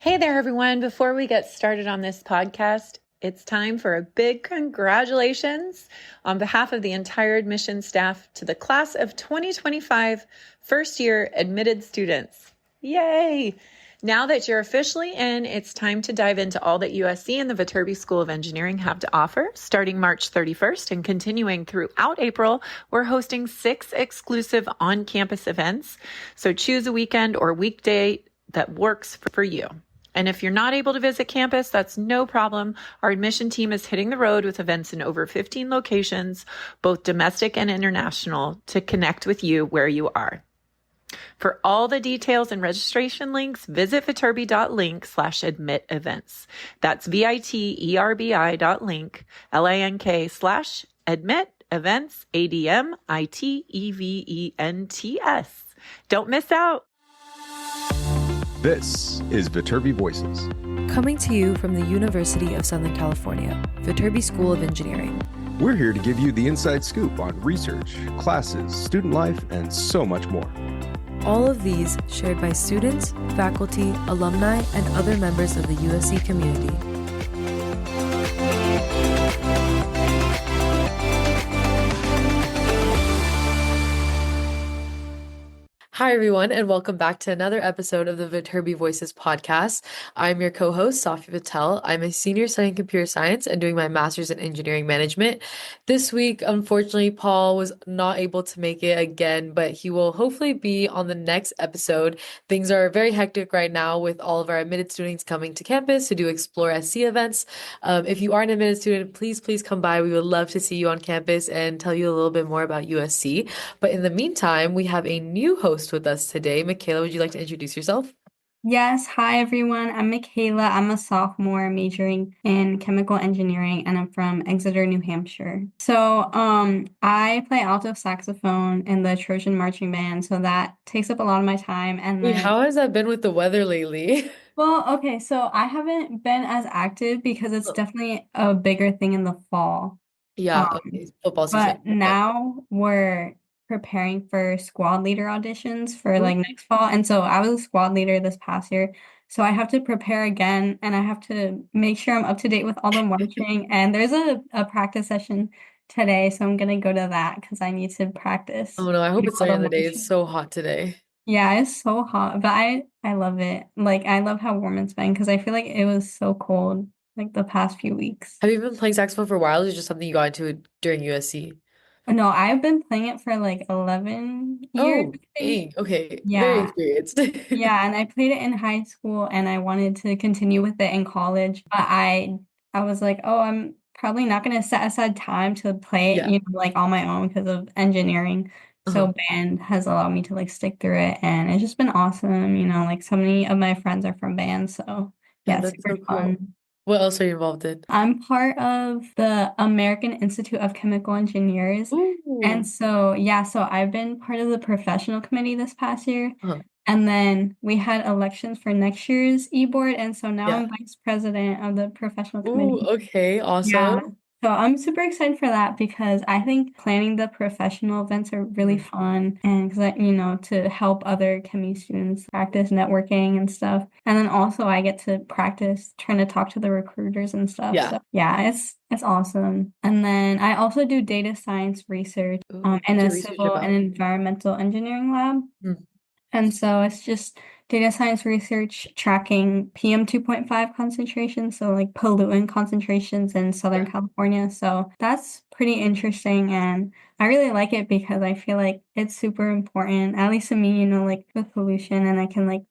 Hey there, everyone. Before we get started on this podcast, it's time for a big congratulations on behalf of the entire admissions staff to the class of 2025 first year admitted students. Yay! Now that you're officially in, it's time to dive into all that USC and the Viterbi School of Engineering have to offer. Starting March 31st and continuing throughout April, we're hosting 6 exclusive on-campus events. So choose a weekend or weekday that works for you. And if you're not able to visit campus, that's no problem. Our admission team is hitting the road with events in over 15 locations, both domestic and international, to connect with you where you are. For all the details and registration links, visit viterbi.link/admit events. That's viterbi.link, LINK/admit events, ADMITEVENTS. Don't miss out. This is Viterbi Voices. Coming to you from the University of Southern California, Viterbi School of Engineering. We're here to give you the inside scoop on research, classes, student life, and so much more. All of these shared by students, faculty, alumni, and other members of the USC community. Hi, everyone, and welcome back to another episode of the Viterbi Voices podcast. I'm your co-host, Safi Patel. I'm a senior studying computer science and doing my master's in engineering management. This week, unfortunately, Paul was not able to make it again, but he will hopefully be on the next episode. Things are very hectic right now with all of our admitted students coming to campus to do Explore SC events. If you are an admitted student, please come by. We would love to see you on campus and tell you a little bit more about USC. But in the meantime, we have a new host with us today. Michaela, would you like to introduce yourself? Yes, hi everyone. I'm Michaela. I'm a sophomore majoring in chemical engineering and I'm from Exeter, New Hampshire. So, I play alto saxophone in the Trojan marching band, so that takes up a lot of my time. And Wait, then, how has that been with the weather lately? well, okay, so I haven't been as active because it's definitely a bigger thing in the fall. Yeah, okay. Football season. But now we're preparing for squad leader auditions for like Ooh. next fall. And so I was a squad leader this past year. So I have to prepare again and I have to make sure I'm up to date with all the marching. And there's a practice session today. So I'm gonna go to that because I need to practice. Oh no, I hope it's all sunny the on the day. It's marching. so hot today. Yeah, it's so hot, but I love it. Like I love how warm it's been because I feel like it was so cold like the past few weeks. Have you been playing saxophone for a while, or is it just something you got into during USC? No, I've been playing it for like 11 years, Oh, I think. dang. Okay. Very Yeah. experienced. Yeah, and I played it in high school and I wanted to continue with it in college, but I was like, oh, I'm probably not gonna set aside time to play it, Yeah. like on my own because of engineering. Uh-huh. So band has allowed me to like stick through it and it's just been awesome, like so many of my friends are from band, so Yeah, yeah, it's that's super so cool. fun. What else are you involved in? I'm part of the American Institute of Chemical Engineers. And Ooh. so, yeah, so I've been part of the professional committee this past year. Uh-huh. And then we had elections for next year's e-board. And so now Yeah. I'm vice president of the professional Ooh, committee. okay. Yeah. Awesome. So I'm super excited for that because I think planning the professional events are really Mhm. fun and because to help other chemistry students practice networking and stuff. And then also I get to practice trying to talk to the recruiters and stuff. Yeah. So yeah, it's awesome. And then I also do data science research Ooh, in what's a your research civil and about? environmental engineering lab. Mm. And so it's just data science research tracking PM 2.5 concentrations, so like pollutant concentrations in Southern Yeah. California. So that's pretty interesting. And I really like it because I feel like it's super important, at least to me, like with pollution, and I can like,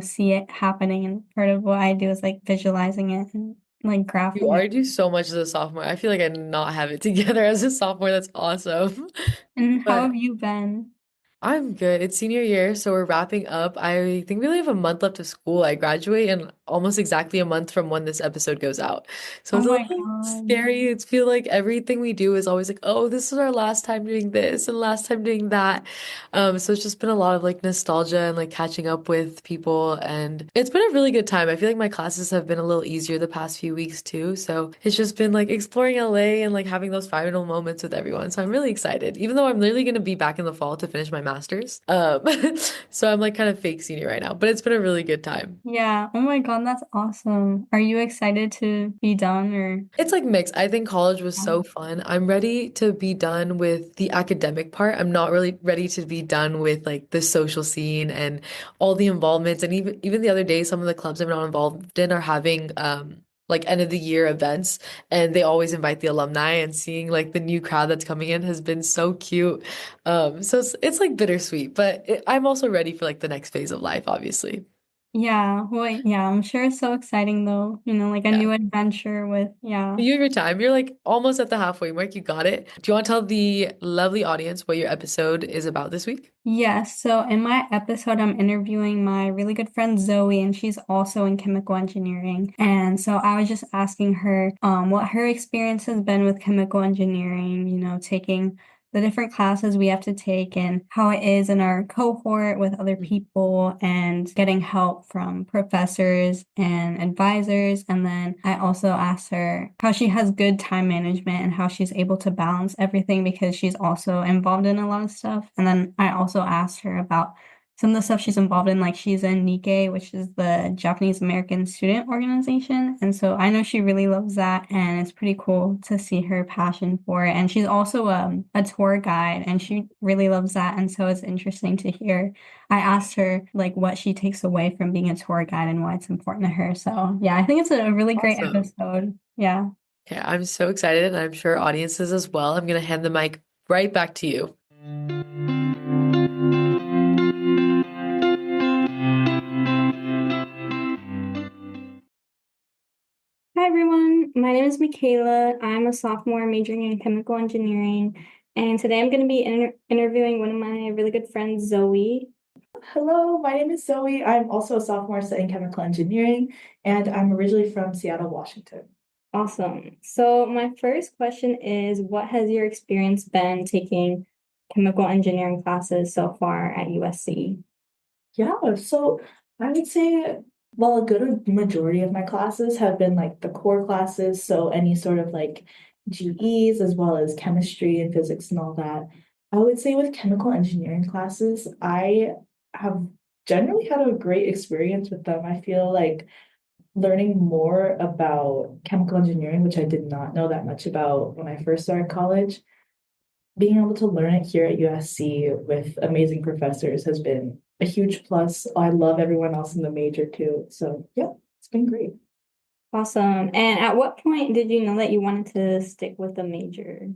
see it happening. And part of what I do is like visualizing it and like You graphing it. already do so much as a sophomore. I feel like I did not have it together as a sophomore. That's awesome. And how But have you been? I'm good. It's senior year, so we're wrapping up. I think we only have a month left of school. I graduate in almost exactly a month from when this episode goes out. So Oh it's a my little God. scary. It's feel like everything we do is always like, oh, this is our last time doing this and last time doing that. So it's just been a lot of like nostalgia and like catching up with people, and it's been a really good time. I feel like my classes have been a little easier the past few weeks too. So it's just been like exploring LA and like having those final moments with everyone. So I'm really excited, even though I'm literally going to be back in the fall to finish my master's. So I'm like kind of fake senior right now, but it's been a really good time. Yeah. Oh my God, Oh, that's awesome. Are you excited to be done or? It's like mixed. I think college was so fun. I'm ready to be done with the academic part. I'm not really ready to be done with like the social scene and all the involvements. And even the other day, some of the clubs I'm not involved in are having like end of the year events, and they always invite the alumni, and seeing like the new crowd that's coming in has been so cute. So it's like bittersweet, but I'm also ready for like the next phase of life, obviously. Yeah, well, yeah, I'm sure it's so exciting though. Like a Yeah. new adventure with, yeah. You have your time. You're like almost at the halfway mark. You got it. Do you want to tell the lovely audience what your episode is about this week? Yes, so in my episode, I'm interviewing my really good friend Zoe, and she's also in chemical engineering. And so I was just asking her what her experience has been with chemical engineering, taking the different classes we have to take and how it is in our cohort with other people and getting help from professors and advisors. And then I also asked her how she has good time management and how she's able to balance everything because she's also involved in a lot of stuff. And then I also asked her about some of the stuff she's involved in, like she's in Nikkei, which is the Japanese American student organization. And so I know she really loves that, and it's pretty cool to see her passion for it. And she's also a tour guide, and she really loves that. And so it's interesting to hear. I asked her like what she takes away from being a tour guide and why it's important to her. So yeah, I think it's a really great Awesome. episode. Yeah. Okay, I'm so excited, and I'm sure audiences as well. I'm gonna hand the mic right back to you. Hi everyone, my name is Michaela. I'm a sophomore majoring in chemical engineering, and today I'm going to be interviewing one of my really good friends, Zoe. Hello, my name is Zoe. I'm also a sophomore studying chemical engineering, and I'm originally from Seattle, Washington. Awesome. So my first question is, what has your experience been taking chemical engineering classes so far at USC? Yeah, so I would say, well, a good majority of my classes have been like the core classes, so any sort of like GEs as well as chemistry and physics and all that. I would say with chemical engineering classes, I have generally had a great experience with them. I feel like learning more about chemical engineering, which I did not know that much about when I first started college, being able to learn it here at USC with amazing professors has been a huge plus. I love everyone else in the major too. So yeah, it's been great. Awesome. And at what point did you know that you wanted to stick with the major?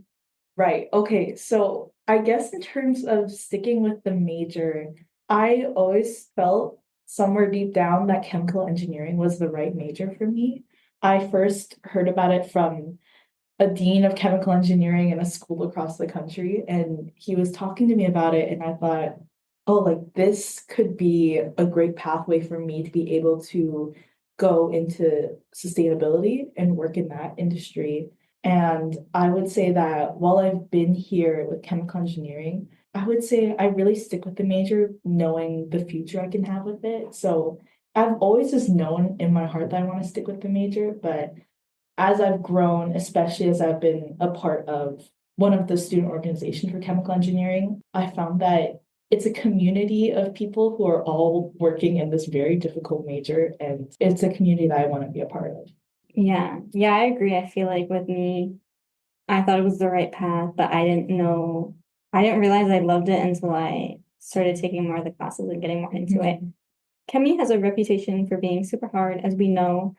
Right. Okay. So I guess in terms of sticking with the major, I always felt somewhere deep down that chemical engineering was the right major for me. I first heard about it from a dean of chemical engineering in a school across the country, and he was talking to me about it, and I thought, oh, like this could be a great pathway for me to be able to go into sustainability and work in that industry. And I would say that while I've been here with chemical engineering, I would say I really stick with the major knowing the future I can have with it. So I've always just known in my heart that I want to stick with the major, but as I've grown, especially as I've been a part of one of the student organizations for chemical engineering, I found that it's a community of people who are all working in this very difficult major, and it's a community that I want to be a part of. Yeah, yeah, I agree. I feel like with me, I thought it was the right path, but I didn't realize I loved it until I started taking more of the classes and getting more into it. Chemie has a reputation for being super hard, as we know.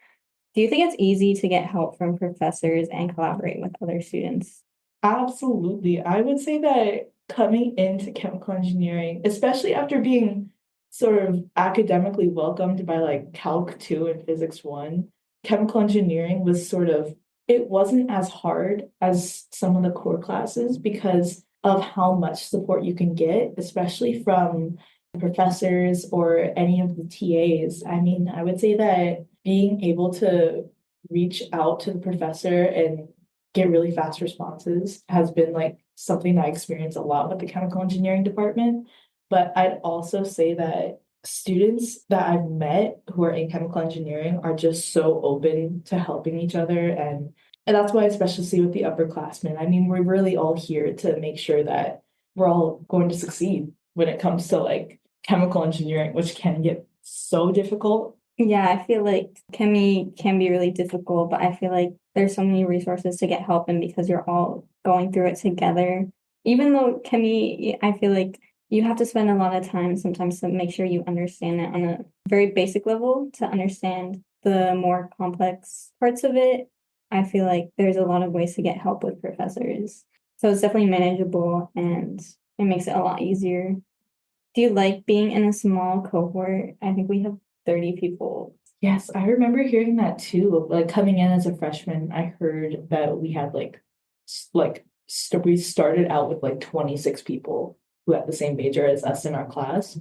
Do you think it's easy to get help from professors and collaborate with other students? Absolutely. I would say that coming into chemical engineering, especially after being sort of academically welcomed by like Calc 2 and Physics 1, chemical engineering was sort of, it wasn't as hard as some of the core classes because of how much support you can get, especially from professors or any of the TAs. I mean, I would say that being able to reach out to the professor and get really fast responses has been like something I experience a lot with the chemical engineering department. But I'd also say that students that I've met who are in chemical engineering are just so open to helping each other. And that's why I especially see with the upperclassmen. I mean, we're really all here to make sure that we're all going to succeed when it comes to like chemical engineering, which can get so difficult. Yeah, I feel like chemistry can be really difficult, but I feel like there's so many resources to get help and because you're all going through it together. Even though chemistry, I feel like you have to spend a lot of time sometimes to make sure you understand it on a very basic level to understand the more complex parts of it. I feel like there's a lot of ways to get help with professors. So it's definitely manageable and it makes it a lot easier. Do you like being in a small cohort? I think we have 30 people. Yes, I remember hearing that too. Like coming in as a freshman, I heard that we had we started out with like 26 people who had the same major as us in our class.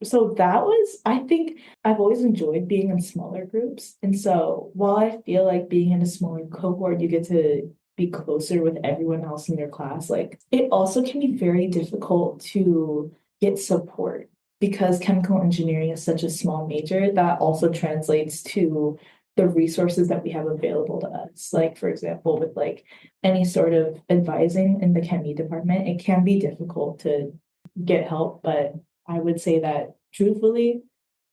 So that was, I think I've always enjoyed being in smaller groups. And so while I feel like being in a smaller cohort, you get to be closer with everyone else in your class, like it also can be very difficult to get support because chemical engineering is such a small major. That also translates to the resources that we have available to us. Like, for example, with like any sort of advising in the chemistry department, it can be difficult to get help, but I would say that truthfully,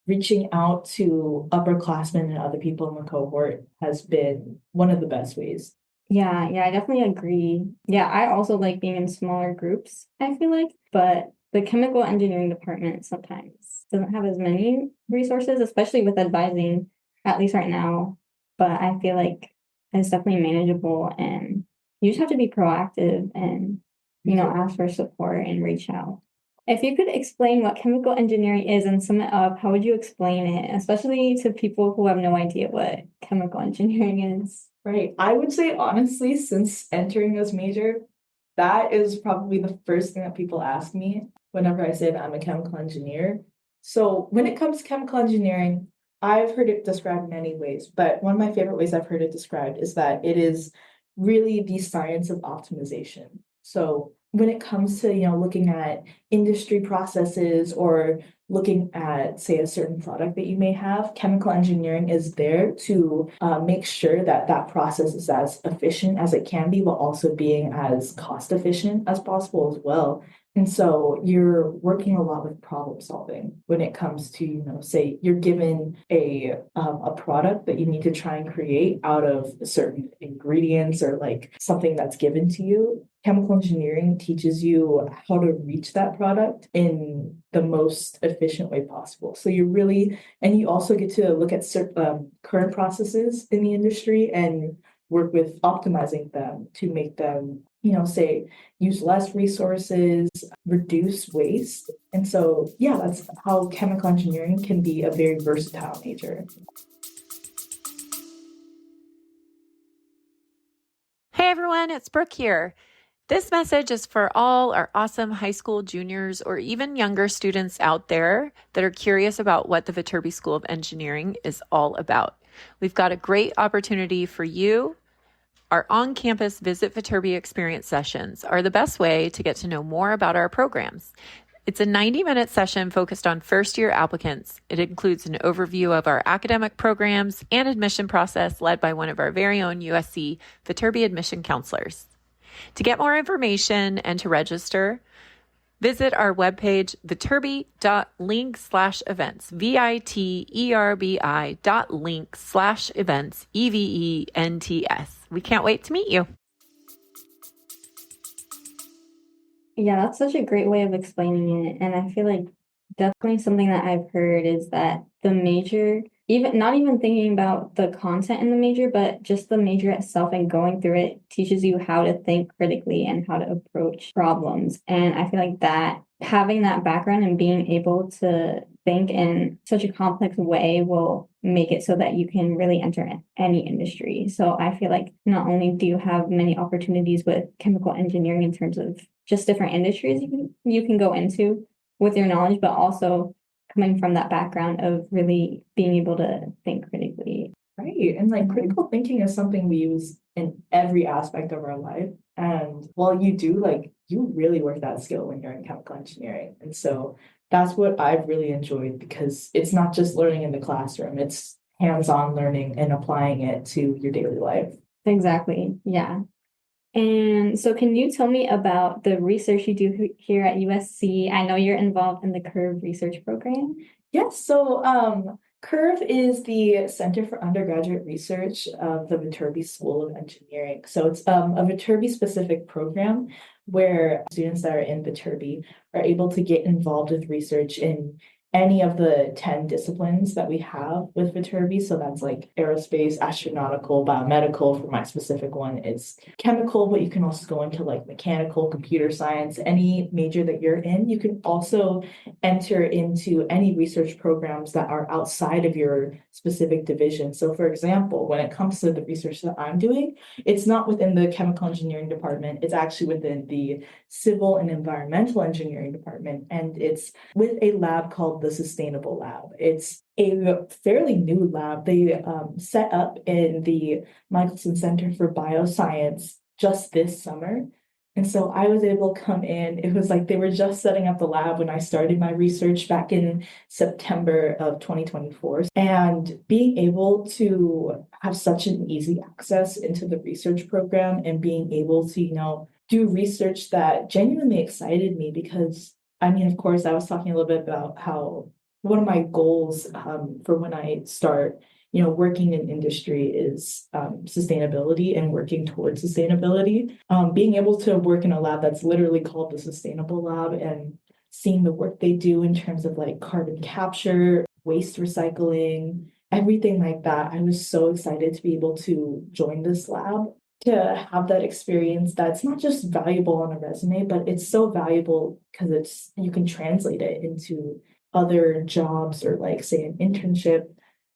reaching out to upperclassmen and other people in the cohort has been one of the best ways. Yeah, I definitely agree. Yeah, I also like being in smaller groups, I feel like, but the chemical engineering department sometimes doesn't have as many resources, especially with advising, at least right now. But I feel like it's definitely manageable and you just have to be proactive and, ask for support and reach out. If you could explain what chemical engineering is and sum it up, how would you explain it, especially to people who have no idea what chemical engineering is? Right. I would say honestly, since entering this major, that is probably the first thing that people ask me whenever I say that I'm a chemical engineer. So when it comes to chemical engineering, I've heard it described many ways, but one of my favorite ways I've heard it described is that it is really the science of optimization. So when it comes to, looking at industry processes or looking at, say, a certain product that you may have, chemical engineering is there to make sure that that process is as efficient as it can be, while also being as cost efficient as possible as well. And so you're working a lot with problem solving when it comes to, say you're given a product that you need to try and create out of certain ingredients or like something that's given to you. Chemical engineering teaches you how to reach that product in the most efficient way possible. So and you also get to look at certain current processes in the industry and work with optimizing them to make them, say, use less resources, reduce waste. And so, yeah, that's how chemical engineering can be a very versatile major. Hey everyone, it's Brooke here. This message is for all our awesome high school juniors or even younger students out there that are curious about what the Viterbi School of Engineering is all about. We've got a great opportunity for you. Our on-campus Visit Viterbi experience sessions are the best way to get to know more about our programs. It's a 90-minute session focused on first-year applicants. It includes an overview of our academic programs and admission process led by one of our very own USC Viterbi admission counselors. To get more information and to register, visit our webpage, viterbi.link/events, viterbi.link/events, EVENTS. We can't wait to meet you. Yeah, that's such a great way of explaining it. And I feel like definitely something that I've heard is that the major, even not even thinking about the content in the major, but just the major itself and going through it teaches you how to think critically and how to approach problems. And I feel like that having that background and being able to think in such a complex way will make it so that you can really enter any industry. So I feel like not only do you have many opportunities with chemical engineering in terms of just different industries you can go into with your knowledge, but also coming from that background of really being able to think critically. Right. And like critical thinking is something we use in every aspect of our life. And while you do, like, you really work that skill when you're in chemical engineering. And so that's what I've really enjoyed because it's not just learning in the classroom, it's hands-on learning and applying it to your daily life. Exactly. Yeah. And so can you tell me about the research you do here at USC? I know you're involved in the Curve research program. Yes, so Curve is the Center for Undergraduate Research of the Viterbi School of Engineering. So it's a Viterbi specific program where students that are in Viterbi are able to get involved with research in any of the 10 disciplines that we have with Viterbi. So that's like aerospace, astronautical, biomedical. For my specific one, it's chemical, but you can also go into like mechanical, computer science, any major that you're in. You can also enter into any research programs that are outside of your specific division. So for example, when it comes to the research that I'm doing, it's not within the chemical engineering department, it's actually within the civil and environmental engineering department, and it's with a lab called the Sustainable Lab. It's a fairly new lab. They set up in the Michelson Center for Bioscience just this summer. And so I was able to come in. It was like they were just setting up the lab when I started my research back in September of 2024. And being able to have such an easy access into the research program and being able to, do research that genuinely excited me because, I mean, of course, I was talking a little bit about how one of my goals for when I start working in industry is sustainability and working towards sustainability. Being able to work in a lab that's literally called the Sustainable Lab and seeing the work they do in terms of like carbon capture, waste recycling, everything like that. I was so excited to be able to join this lab, to have that experience that's not just valuable on a resume, but it's so valuable because you can translate it into other jobs or like say an internship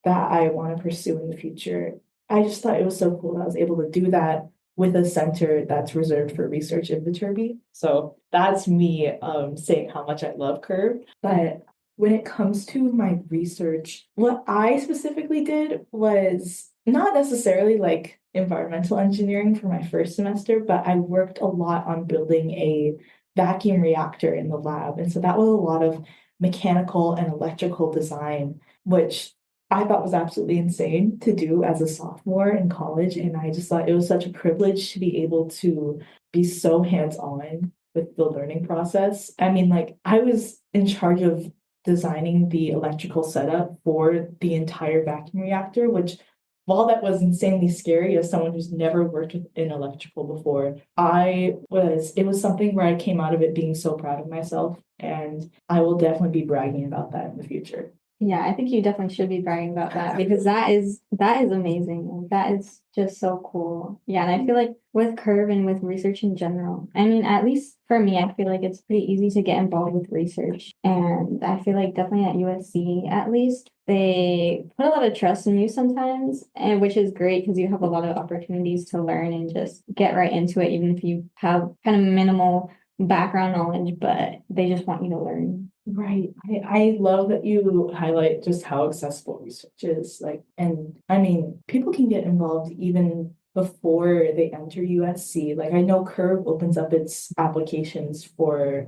that I want to pursue in the future. I just thought it was so cool that I was able to do that with a center that's reserved for research in Viterbi. So that's me saying how much I love Curve. But when it comes to my research, what I specifically did was not necessarily like environmental engineering for my first semester, but I worked a lot on building a vacuum reactor in the lab. And so that was a lot of mechanical and electrical design, which I thought was absolutely insane to do as a sophomore in college. And I just thought it was such a privilege to be able to be so hands-on with the learning process. I mean, like I was in charge of designing the electrical setup for the entire vacuum reactor, which while that was insanely scary as someone who's never worked in electrical before, it was something where I came out of it being so proud of myself, and I will definitely be bragging about that in the future. Yeah, I think you definitely should be bragging about that because that is amazing. That is just so cool. Yeah, and I feel like with Curve and with research in general, I mean, at least for me, I feel like it's pretty easy to get involved with research. And I feel like definitely at USC, at least, they put a lot of trust in you sometimes, and which is great because you have a lot of opportunities to learn and just get right into it, even if you have kind of minimal background knowledge, but they just want you to learn. Right. I love that you highlight just how accessible research is. Like, and I mean, people can get involved even before they enter USC. Like, I know Curve opens up its applications for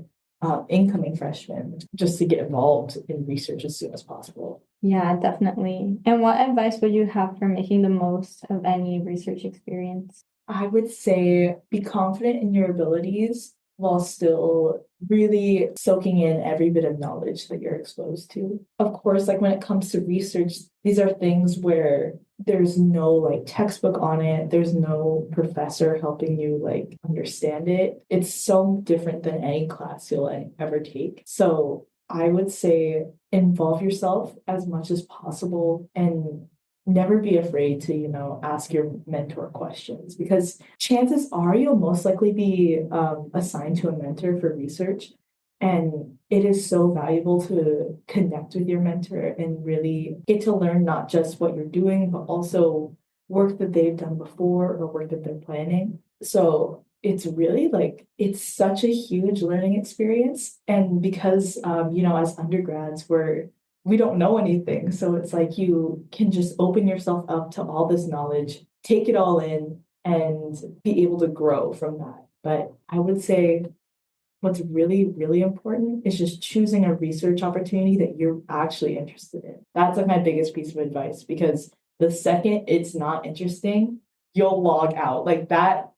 incoming freshmen just to get involved in research as soon as possible. Yeah, definitely. And what advice would you have for making the most of any research experience? I would say be confident in your abilities while still really soaking in every bit of knowledge that you're exposed to. Of course, like when it comes to research, these are things where there's no like textbook on it. There's no professor helping you like understand it. It's so different than any class you'll ever take. So I would say involve yourself as much as possible and never be afraid to, ask your mentor questions because chances are you'll most likely be assigned to a mentor for research. And it is so valuable to connect with your mentor and really get to learn not just what you're doing, but also work that they've done before or work that they're planning. So it's really like, it's such a huge learning experience. And because, as undergrads, we don't know anything. So it's like you can just open yourself up to all this knowledge, take it all in, and be able to grow from that. But I would say what's really, really important is just choosing a research opportunity that you're actually interested in. That's like my biggest piece of advice because the second it's not interesting, you'll log out. Like that,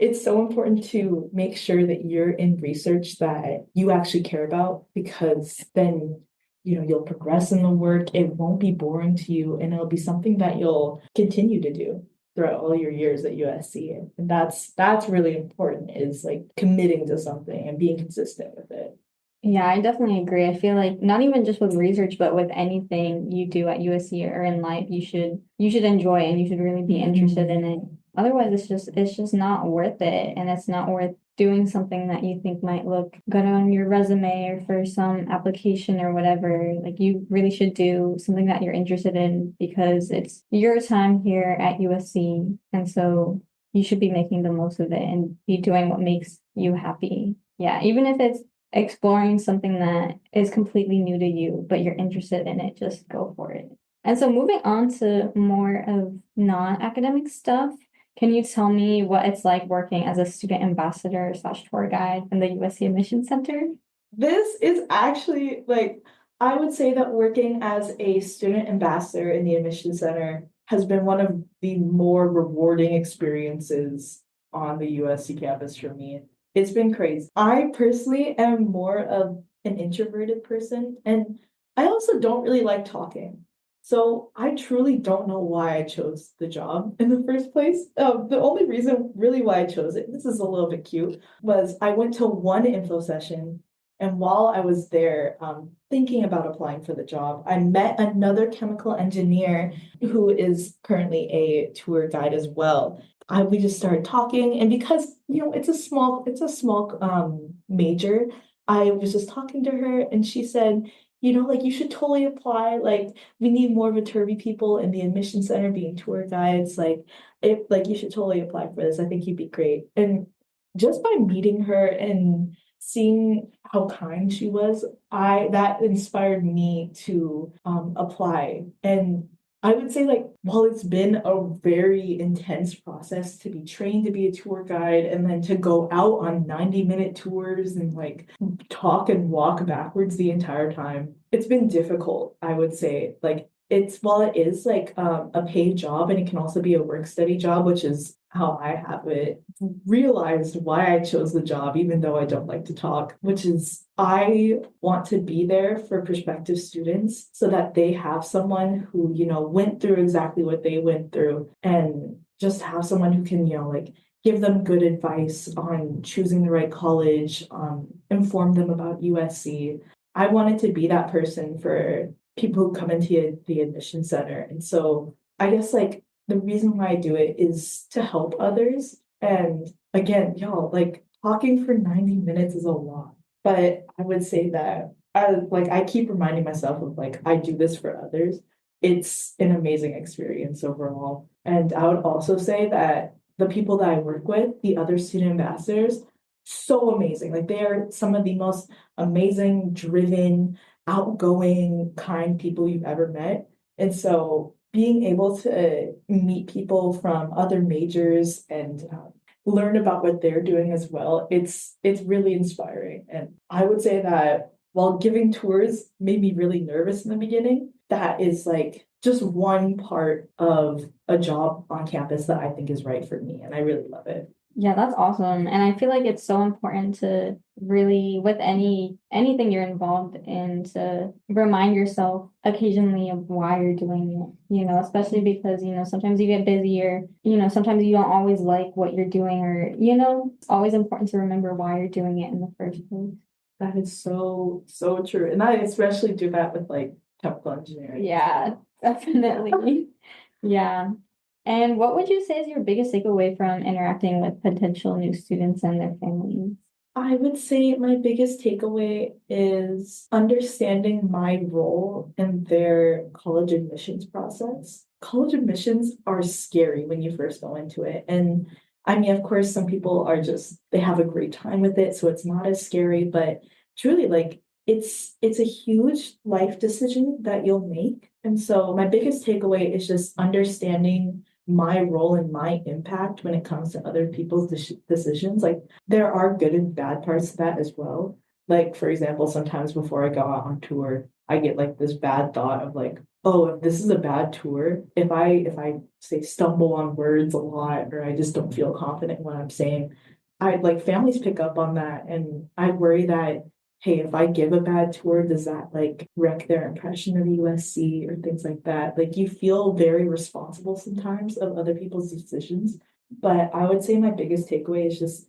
it's so important to make sure that you're in research that you actually care about because then you'll progress in the work. It won't be boring to you, and it'll be something that you'll continue to do throughout all your years at USC. And that's really important, is like committing to something and being consistent with it. Yeah, I definitely agree. I feel like not even just with research, but with anything you do at USC or in life, you should enjoy it and you should really be interested in it. Otherwise, it's just not worth it, and it's not worth doing something that you think might look good on your resume or for some application or whatever. Like you really should do something that you're interested in because it's your time here at USC, and so you should be making the most of it and be doing what makes you happy. Yeah, even if it's exploring something that is completely new to you, but you're interested in it, just go for it. And so moving on to more of non-academic stuff, can you tell me what it's like working as a student ambassador slash tour guide in the USC Admissions Center? This is actually like, I would say that working as a student ambassador in the admission center has been one of the more rewarding experiences on the USC campus for me. It's been crazy. I personally am more of an introverted person, and I also don't really like talking. So I truly don't know why I chose the job in the first place. The only reason really why I chose it, this is a little bit cute, was I went to one info session, and while I was there thinking about applying for the job, I met another chemical engineer who is currently a tour guide as well. We just started talking, and because it's a small major, I was just talking to her, and she said, like, you should totally apply. Like, we need more Viterbi people in the admission center being tour guides. Like you should totally apply for this. I think you'd be great. And just by meeting her and seeing how kind she was, that inspired me to apply. And I would say, like, while it's been a very intense process to be trained to be a tour guide and then to go out on 90-minute tours and like talk and walk backwards the entire time, it's been difficult, I would say. Like, while it is like a paid job, and it can also be a work study job, which is how I have it, realized why I chose the job, even though I don't like to talk, which is I want to be there for prospective students so that they have someone who, went through exactly what they went through, and just have someone who can, like, give them good advice on choosing the right college, inform them about USC. I wanted to be that person for people who come into the admission center. And so I guess, like, the reason why I do it is to help others. And again, y'all, like, talking for 90 minutes is a lot. But I would say that I keep reminding myself of, like, I do this for others. It's an amazing experience overall. And I would also say that the people that I work with, the other student ambassadors, so amazing. Like, they are some of the most amazing, driven, outgoing, kind people you've ever met. And so being able to meet people from other majors and learn about what they're doing as well, it's really inspiring. And I would say that while giving tours made me really nervous in the beginning, that is like just one part of a job on campus that I think is right for me, and I really love it. Yeah, that's awesome. And I feel like it's so important to really, with anything you're involved in, to remind yourself occasionally of why you're doing it, especially because, sometimes you get busier, sometimes you don't always like what you're doing, or, it's always important to remember why you're doing it in the first place. That is so, so true. And I especially do that with like chemical engineering. Yeah, definitely. Yeah. And what would you say is your biggest takeaway from interacting with potential new students and their families? I would say my biggest takeaway is understanding my role in their college admissions process. College admissions are scary when you first go into it. And I mean, of course, some people they have a great time with it, so it's not as scary, but truly, like, it's a huge life decision that you'll make. And so my biggest takeaway is just understanding my role and my impact when it comes to other people's decisions. Like, there are good and bad parts to that as well. Like, for example, sometimes before I go out on tour, I get like this bad thought of like, oh, if this is a bad tour, if I say stumble on words a lot, or I just don't feel confident in what I'm saying, I like families pick up on that, and I worry that hey, if I give a bad tour, does that like wreck their impression of USC or things like that? Like you feel very responsible sometimes of other people's decisions. But I would say my biggest takeaway is just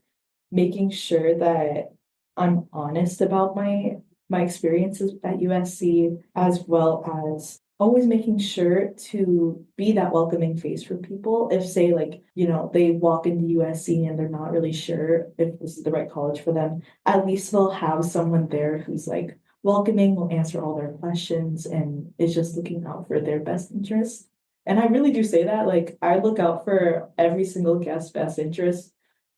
making sure that I'm honest about my experiences at USC, as well as always making sure to be that welcoming face for people. If say like, they walk into USC and they're not really sure if this is the right college for them, at least they'll have someone there who's like welcoming, will answer all their questions, and is just looking out for their best interest. And I really do say that, like I look out for every single guest's best interest.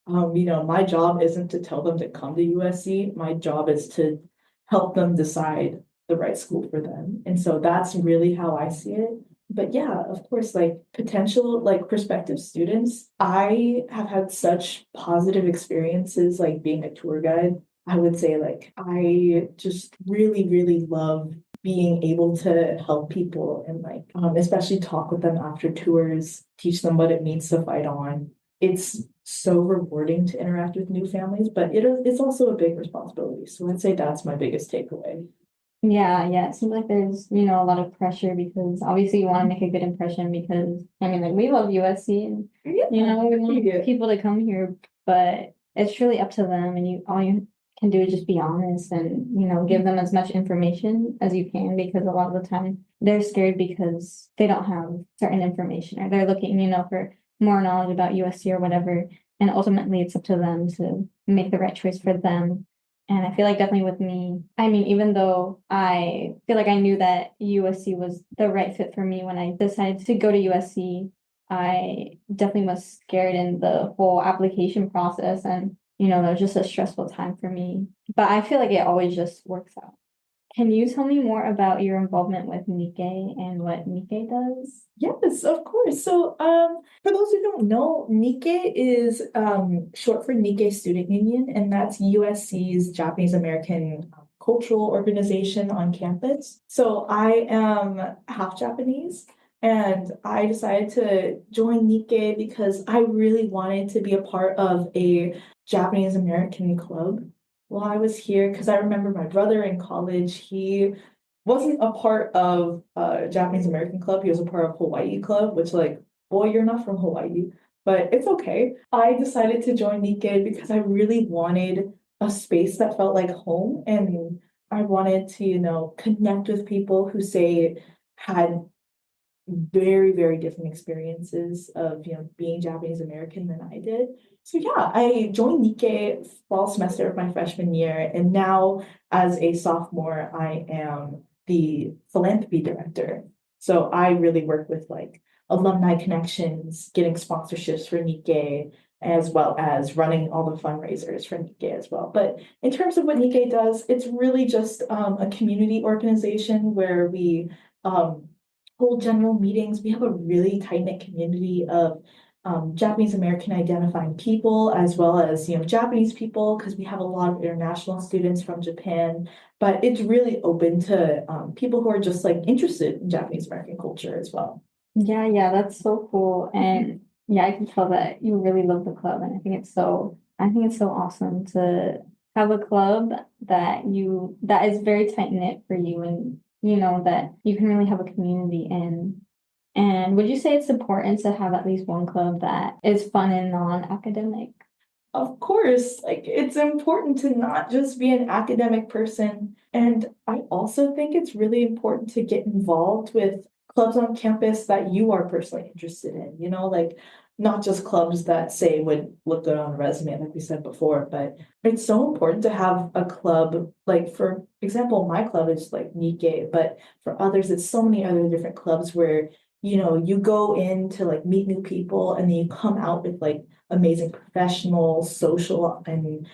My job isn't to tell them to come to USC. My job is to help them decide the right school for them. And so that's really how I see it. But yeah, of course, like potential, like prospective students, I have had such positive experiences like being a tour guide. I would say like I just really, really love being able to help people and like especially talk with them after tours, teach them what it means to fight on. It's so rewarding to interact with new families, but it's also a big responsibility. So I'd say that's my biggest takeaway. Yeah, it seems like there's, a lot of pressure because obviously you want to make a good impression because I mean like we love USC and Yeah, we want yeah. people to come here, but it's really up to them and all you can do is just be honest and, give them as much information as you can because a lot of the time they're scared because they don't have certain information or they're looking, for more knowledge about USC or whatever. And ultimately it's up to them to make the right choice for them. And I feel like definitely with me, I mean, even though I feel like I knew that USC was the right fit for me when I decided to go to USC, I definitely was scared in the whole application process. And, that was just a stressful time for me. But I feel like it always just works out. Can you tell me more about your involvement with Nikkei and what Nikkei does? Yes, of course. So, for those who don't know, Nikkei is short for Nikkei Student Union, and that's USC's Japanese American cultural organization on campus. So, I am half Japanese, and I decided to join Nikkei because I really wanted to be a part of a Japanese American club while I was here. Because I remember my brother in college, he wasn't a part of Japanese American Club. He was a part of Hawaii Club, which like, boy, you're not from Hawaii, but it's okay. I decided to join Nikkei because I really wanted a space that felt like home, and I wanted to, connect with people who say had very, very different experiences of, being Japanese American than I did. So yeah, I joined Nikkei fall semester of my freshman year, and now as a sophomore, I am the philanthropy director. So I really work with like alumni connections, getting sponsorships for Nikkei, as well as running all the fundraisers for Nikkei as well. But in terms of what Nikkei does, it's really just a community organization where we hold general meetings. We have a really tight-knit community of Japanese American identifying people, as well as, Japanese people, because we have a lot of international students from Japan. But it's really open to people who are just like interested in Japanese American culture as well. Yeah, that's so cool. And yeah, I can tell that you really love the club. And I think it's so awesome to have a club that is very tight knit for you and that you can really have a community in. And would you say it's important to have at least one club that is fun and non-academic? Of course, like it's important to not just be an academic person. And I also think it's really important to get involved with clubs on campus that you are personally interested in, like not just clubs that say would look good on a resume, like we said before, but it's so important to have a club. Like, for example, my club is like Nikkei, but for others, it's so many other different clubs where, you go in to like meet new people and then you come out with like amazing professional, social, and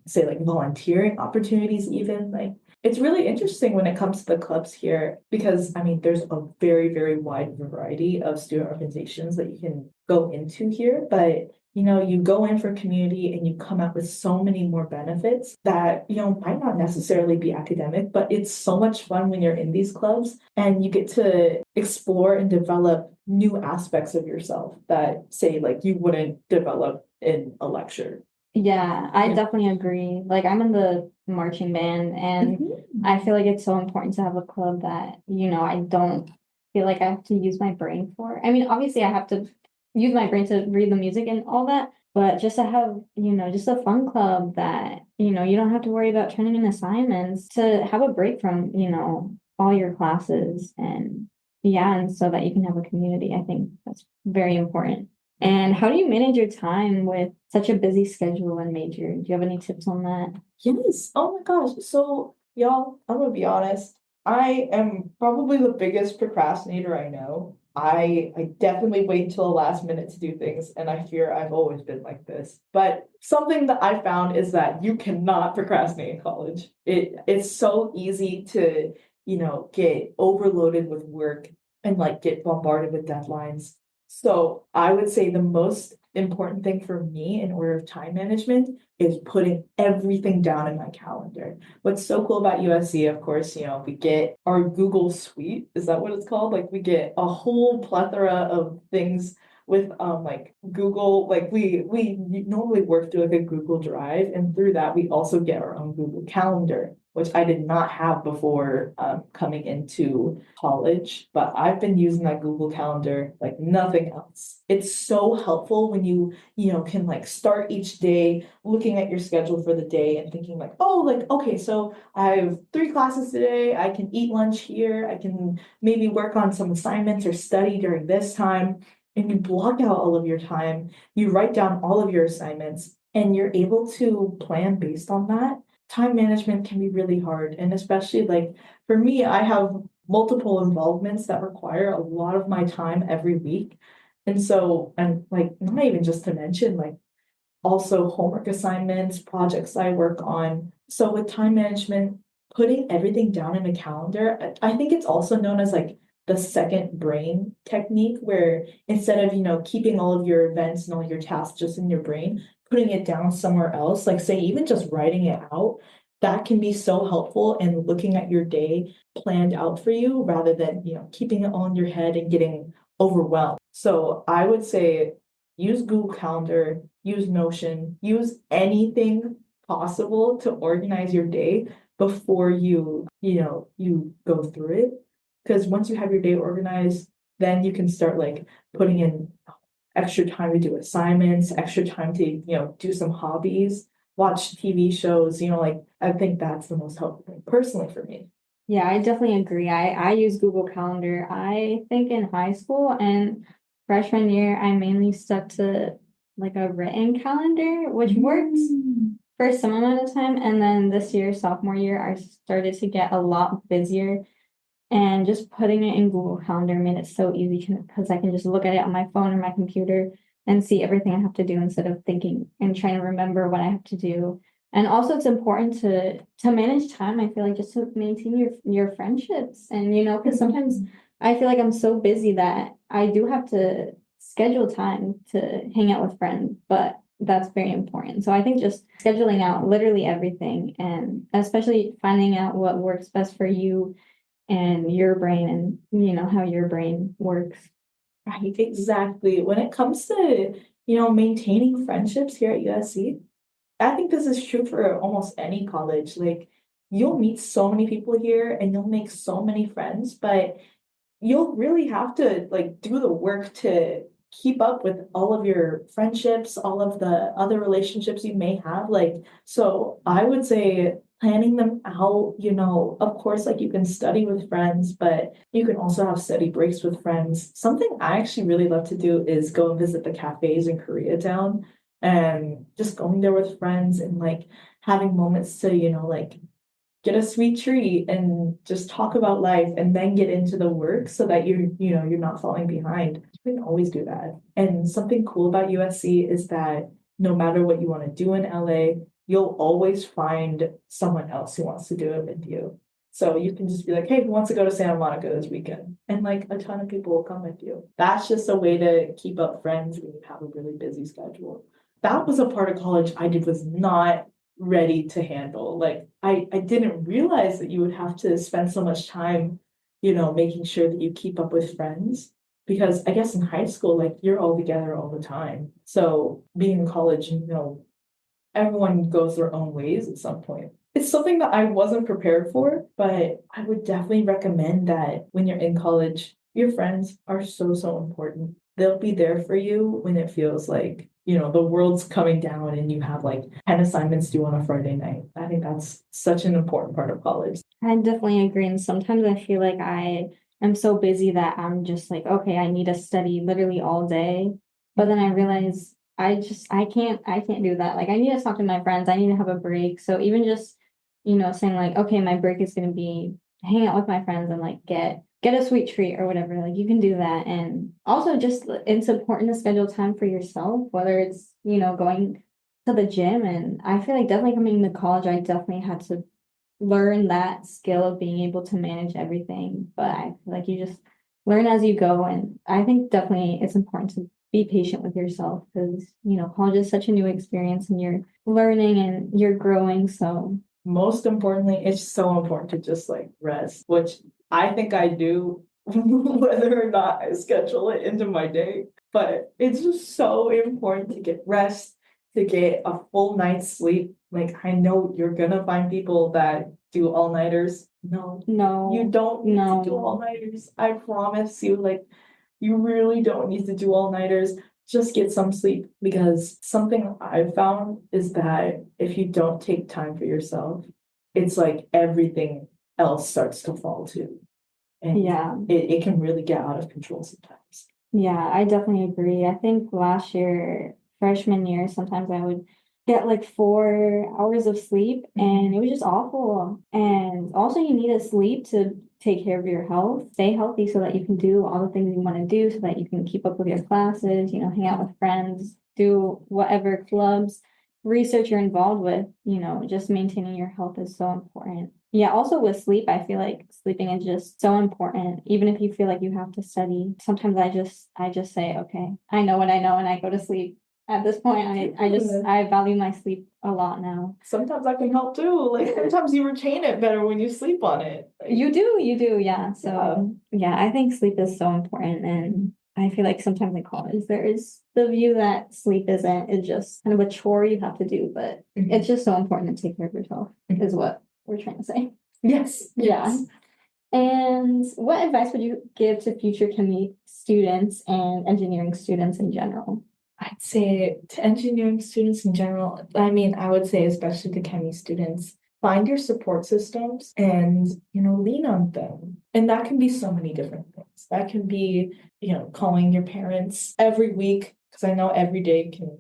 say like volunteering opportunities even. Like it's really interesting when it comes to the clubs here because I mean there's a very, very wide variety of student organizations that you can go into here, but you go in for community and you come out with so many more benefits that, might not necessarily be academic, but it's so much fun when you're in these clubs and you get to explore and develop new aspects of yourself that say like you wouldn't develop in a lecture. Yeah, I definitely agree. Like I'm in the marching band and I feel like it's so important to have a club that, I don't feel like I have to use my brain for. I mean, obviously I have to use my brain to read the music and all that, but just to have, just a fun club that, you don't have to worry about turning in assignments, to have a break from, all your classes and yeah, and so that you can have a community. I think that's very important. And how do you manage your time with such a busy schedule and major? Do you have any tips on that? Yes. Oh my gosh. So, y'all, I'm gonna be honest. I am probably the biggest procrastinator I know. I definitely wait until the last minute to do things, and I fear I've always been like this. But something that I found is that you cannot procrastinate in college. It's so easy to, get overloaded with work and like get bombarded with deadlines. So I would say the most important thing for me in order of time management is putting everything down in my calendar. What's so cool about USC, of course, we get our Google Suite. Is that what it's called? Like we get a whole plethora of things with like Google, like we normally work through like a Google Drive, and through that we also get our own Google Calendar, which I did not have before coming into college, but I've been using that Google Calendar like nothing else. It's so helpful when you can like start each day looking at your schedule for the day and thinking like, oh, like, okay, so I have 3 classes today. I can eat lunch here. I can maybe work on some assignments or study during this time. And you block out all of your time. You write down all of your assignments and you're able to plan based on that. Time management can be really hard. And especially like for me, I have multiple involvements that require a lot of my time every week. And so, and like, not even just to mention, like, also homework assignments, projects I work on. So with time management, putting everything down in a calendar, I think it's also known as like the second brain technique, where instead of, keeping all of your events and all your tasks just in your brain, putting it down somewhere else, like say even just writing it out, that can be so helpful in looking at your day planned out for you rather than, keeping it all in your head and getting overwhelmed. So I would say use Google Calendar, use Notion, use anything possible to organize your day before you go through it. Because once you have your day organized, then you can start like putting in extra time to do assignments, extra time to, do some hobbies, watch TV shows, like I think that's the most helpful thing personally for me. Yeah, I definitely agree. I use Google Calendar. I think in high school and freshman year, I mainly stuck to like a written calendar, which worked for some amount of time. And then this year, sophomore year, I started to get a lot busier. And just putting it in Google Calendar made it so easy because I can just look at it on my phone or my computer and see everything I have to do instead of thinking and trying to remember what I have to do. And also it's important to manage time, I feel like, just to maintain your friendships. And because sometimes I feel like I'm so busy that I do have to schedule time to hang out with friends, but that's very important. So I think just scheduling out literally everything and especially finding out what works best for you and your brain and how your brain works. Right, exactly. When it comes to, maintaining friendships here at USC, I think this is true for almost any college. Like, you'll meet so many people here and you'll make so many friends, but you'll really have to like do the work to keep up with all of your friendships, all of the other relationships you may have. Like, so I would say planning them out, of course, like you can study with friends, but you can also have study breaks with friends. Something I actually really love to do is go and visit the cafes in Koreatown and just going there with friends and like having moments to, like get a sweet treat and just talk about life and then get into the work so that you're not falling behind. You can always do that. And something cool about USC is that no matter what you want to do in LA, you'll always find someone else who wants to do it with you. So you can just be like, hey, who wants to go to Santa Monica this weekend? And like a ton of people will come with you. That's just a way to keep up friends when you have a really busy schedule. That was a part of college I did was not ready to handle. Like I didn't realize that you would have to spend so much time, making sure that you keep up with friends. Because I guess in high school, like you're all together all the time. So being in college, everyone goes their own ways at some point. It's something that I wasn't prepared for, but I would definitely recommend that when you're in college, your friends are so, so important. They'll be there for you when it feels like, the world's coming down and you have like 10 assignments due on a Friday night. I think that's such an important part of college. I definitely agree. And sometimes I feel like I am so busy that I'm just like, okay, I need to study literally all day. But then I realize I can't do that. Like I need to talk to my friends. I need to have a break. So even just, saying like, okay, my break is gonna be hang out with my friends and like get a sweet treat or whatever. Like you can do that. And also just it's important to schedule time for yourself, whether it's, going to the gym. And I feel like definitely coming into college, I definitely had to learn that skill of being able to manage everything. But I feel like you just learn as you go. And I think definitely it's important to be patient with yourself because, college is such a new experience and you're learning and you're growing. So Most importantly, it's so important to just like rest, which I think I do whether or not I schedule it into my day. But it's just so important to get rest, to get a full night's sleep. Like I know you're gonna find people that do all-nighters. No, you don't need to do no. all-nighters. I promise you, like you really don't need to do all-nighters. Just get some sleep because something I've found is that if you don't take time for yourself, it's like everything else starts to fall too. And Yeah. it can really get out of control sometimes. Yeah, I definitely agree. I think last year, freshman year, sometimes I would get like 4 hours of sleep and it was just awful. And also you need to sleep to take care of your health, stay healthy so that you can do all the things you want to do, so that you can keep up with your classes, hang out with friends, do whatever clubs, research you're involved with, just maintaining your health is so important. Yeah, also with sleep, I feel like sleeping is just so important. Even if you feel like you have to study, sometimes I just say, okay, I know what I know and I go to sleep. At this point, I value my sleep a lot now. Sometimes that can help too. Like sometimes you retain it better when you sleep on it. Like, You do, yeah. So yeah, I think sleep is so important and I feel like sometimes in college there is the view that sleep is just kind of a chore you have to do, but it's just so important to take care of yourself, is what we're trying to say. yes, Yeah. yes. And what advice would you give to future chemistry students and engineering students in general? I'd say to engineering students in general, I mean, I would say especially to chemistry students, find your support systems and, lean on them. And that can be so many different things. That can be, calling your parents every week, because I know every day can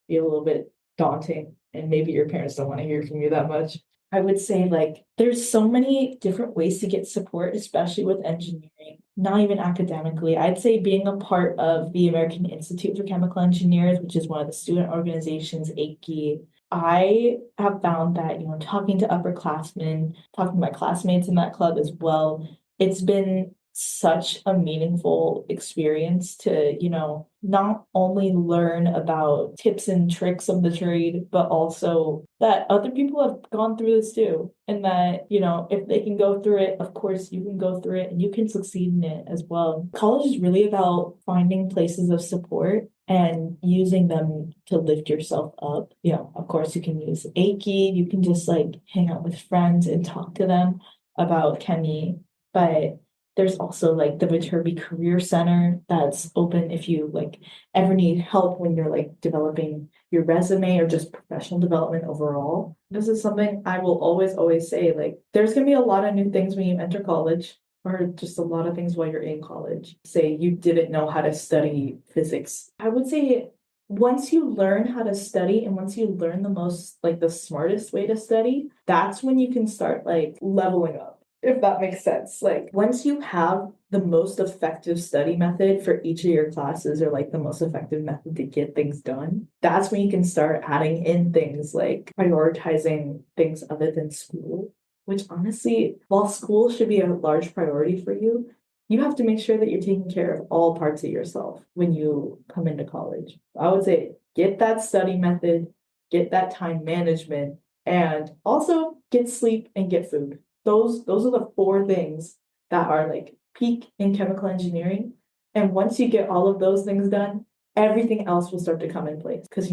be a little bit daunting and maybe your parents don't want to hear from you that much. I would say like there's so many different ways to get support, especially with engineering, not even academically. I'd say being a part of the American Institute for Chemical Engineers, which is one of the student organizations, AICHI. I have found that, talking to upperclassmen, talking to my classmates in that club as well, it's been such a meaningful experience to, not only learn about tips and tricks of the trade, but also that other people have gone through this too. And that, if they can go through it, of course you can go through it and you can succeed in it as well. College is really about finding places of support and using them to lift yourself up. Of course you can use Aiki, you can just like hang out with friends and talk to them about chemie, but there's also like the Viterbi Career Center that's open if you like ever need help when you're like developing your resume or just professional development overall. This is something I will always say, like there's gonna be a lot of new things when you enter college, or just a lot of things while you're in college. Say you didn't know how to study physics. I would say once you learn how to study and once you learn the smartest way to study, that's when you can start like leveling up, if that makes sense. Like once you have the most effective study method for each of your classes or like the most effective method to get things done, that's when you can start adding in things like prioritizing things other than school, which honestly, while school should be a large priority for you, you have to make sure that you're taking care of all parts of yourself when you come into college. I would say get that study method, get that time management, and also get sleep and get food. Those are the 4 things that are like peak in chemical engineering. And once you get all of those things done, everything else will start to come in place. Because,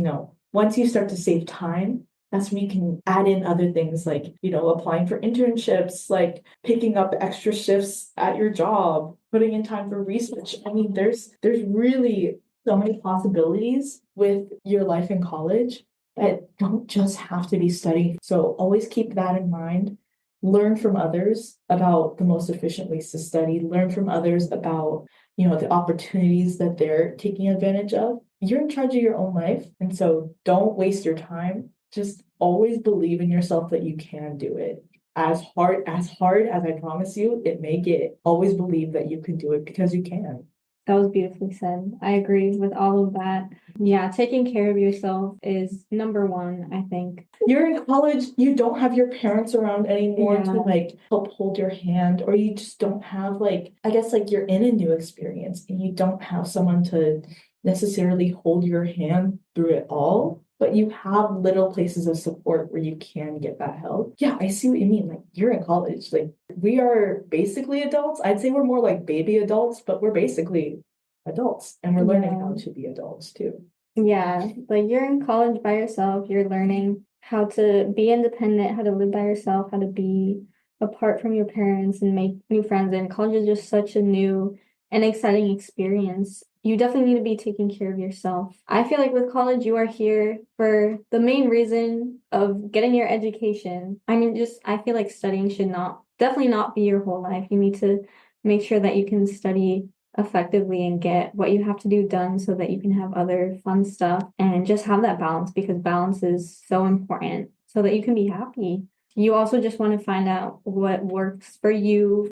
once you start to save time, that's when you can add in other things like, applying for internships, like picking up extra shifts at your job, putting in time for research. I mean, there's really so many possibilities with your life in college that don't just have to be studying. So always keep that in mind. Learn from others about the most efficient ways to study, learn from others about, the opportunities that they're taking advantage of. You're in charge of your own life. And so don't waste your time. Just always believe in yourself that you can do it. As hard as I promise you, it may get. Always believe that you can do it because you can. That was beautifully said. I agree with all of that. Yeah, taking care of yourself is number one, I think. You're in college, you don't have your parents around anymore to Yeah. like help hold your hand, or you just don't have like, I guess like you're in a new experience and you don't have someone to necessarily hold your hand through it all, but you have little places of support where you can get that help. Yeah, I see what you mean. Like you're in college, like we are basically adults. I'd say we're more like baby adults, but we're basically adults and we're learning how Yeah. to be adults too. Yeah, like you're in college by yourself, you're learning how to be independent, how to live by yourself, how to be apart from your parents and make new friends. And college is just such a new and exciting experience. You definitely need to be taking care of yourself. I feel like with college, you are here for the main reason of getting your education. I mean, just I feel like studying should definitely not be your whole life. You need to make sure that you can study effectively and get what you have to do done so that you can have other fun stuff and just have that balance, because balance is so important so that you can be happy. You also just want to find out what works for you,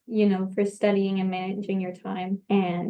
for studying and managing your time, and,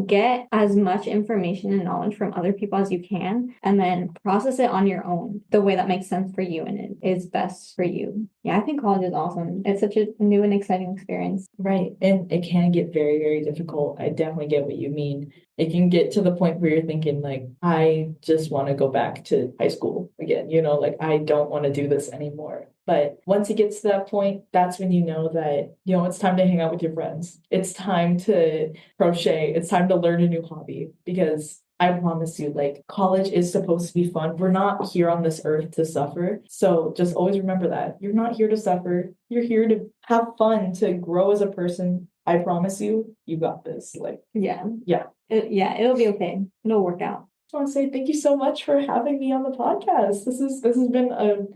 get as much information and knowledge from other people as you can, and then process it on your own the way that makes sense for you and it is best for you. Yeah, I think college is awesome. It's such a new and exciting experience. Right. And it can get very, very difficult. I definitely get what you mean. It can get to the point where you're thinking, like, I just want to go back to high school again, like I don't want to do this anymore. But once it gets to that point, that's when you know that, it's time to hang out with your friends. It's time to crochet. It's time to learn a new hobby because I promise you, like, college is supposed to be fun. We're not here on this earth to suffer. So just always remember that. You're not here to suffer. You're here to have fun, to grow as a person. I promise you, you got this. Like, Yeah. yeah. It'll be okay. It'll work out. I want to say thank you so much for having me on the podcast. This has been a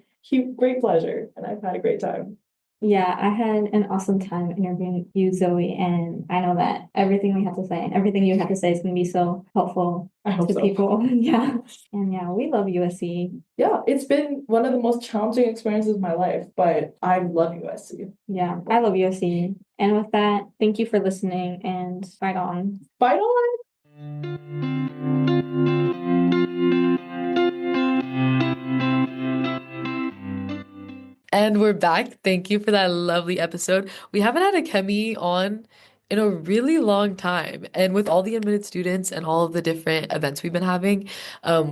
great pleasure, and I've had a great time. Yeah, I had an awesome time interviewing you, Zoe, and I know that everything we have to say and everything you have to say is going to be so helpful I hope to so. people. Yeah. And yeah, we love USC. Yeah, it's been one of the most challenging experiences of my life, but I love USC. Yeah, I love USC. And with that, thank you for listening and fight on. Fight on! And we're back. Thank you for that lovely episode. We haven't had a chemi on in a really long time. And with all the admitted students and all of the different events we've been having,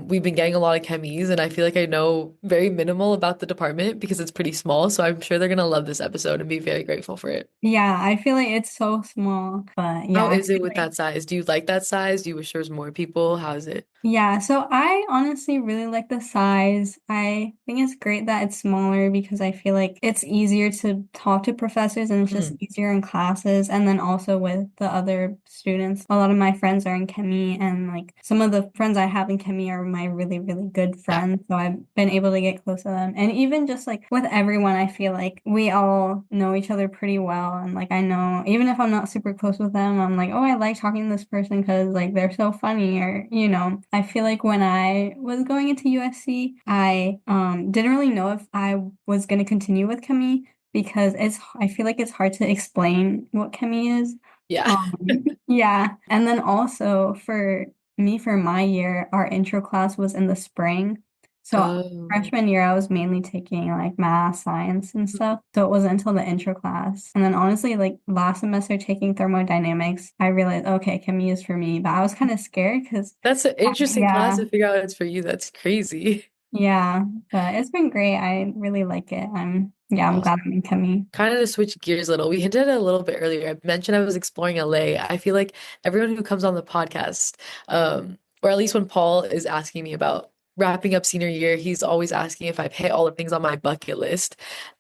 we've been getting a lot of chemis. And I feel like I know very minimal about the department because it's pretty small. So I'm sure they're going to love this episode and be very grateful for it. Yeah, I feel like it's so small, but yeah, How I is it feel with like that size? Do you like that size? Do you wish there was more people? How is it? yeah, so I honestly really like the size. I think it's great that it's smaller because I feel like it's easier to talk to professors and it's just Mhm. easier in classes. And then also with the other students, a lot of my friends are in chemi, and like some of the friends I have in chemi are my really, really good Yeah. friends. So I've been able to get close to them. And even just like with everyone, I feel like we all know each other pretty well. And like I know, even if I'm not super close with them, I'm like, oh, I like talking to this person because like they're so funny, or I feel like when I was going into USC, I didn't really know if I was going to continue with chemi because I feel like it's hard to explain what chemi is. Yeah. Yeah. And then also for me, for my year, our intro class was in the spring. So Oh. freshman year, I was mainly taking like math, science, and stuff. So it wasn't until the intro class. And then honestly, like last semester taking thermodynamics, I realized, okay, chemi is for me. But I was kind of scared because, That's an interesting class yeah, to figure out it's for you. That's crazy. yeah. But it's been great. I really like it. I'm glad I'm in chemi. Kind of to switch gears a little, we hinted at it a little bit earlier. I mentioned I was exploring LA. I feel like everyone who comes on the podcast, or at least when Paul is asking me about wrapping up senior year, he's always asking if I've hit all the things on my bucket list.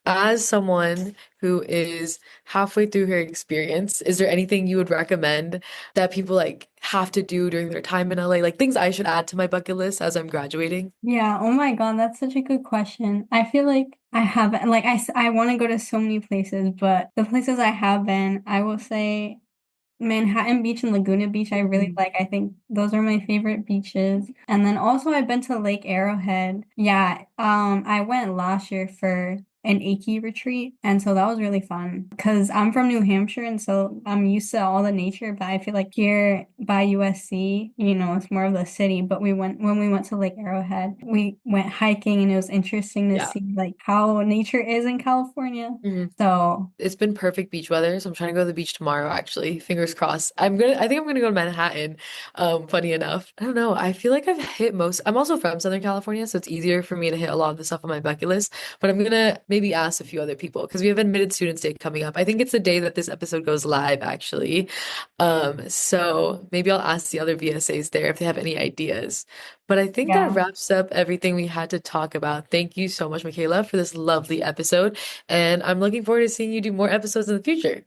As someone who is halfway through her experience, is there anything you would recommend that people like have to do during their time in LA? Like things I should add to my bucket list as I'm graduating? Yeah, oh my God, that's such a good question. I feel like I haven't, like, I want to go to so many places, but the places I have been, I will say Manhattan Beach and Laguna Beach, I really Mhm. like. I think those are my favorite beaches. And then also I've been to Lake Arrowhead. Yeah, I went last year for an Aki retreat, and so that was really fun because I'm from New Hampshire, and so I'm used to all the nature, but I feel like here by USC, it's more of the city. But when we went to Lake Arrowhead, we went hiking, and it was interesting to Yeah. see like how nature is in California. Mhm. So It's been perfect beach weather, so I'm trying to go to the beach tomorrow, actually. Fingers crossed. I think I'm gonna go to Manhattan. Funny enough. I don't know. I feel like I've hit most. I'm also from Southern California, so it's easier for me to hit a lot of the stuff on my bucket list. But I'm gonna maybe ask a few other people because we have Admitted Students Day coming up. I think it's the day that this episode goes live, actually. So maybe I'll ask the other VSAs there if they have any ideas. But I think that yeah. wraps up everything we had to talk about. Thank you so much, Michaela, for this lovely episode. And I'm looking forward to seeing you do more episodes in the future.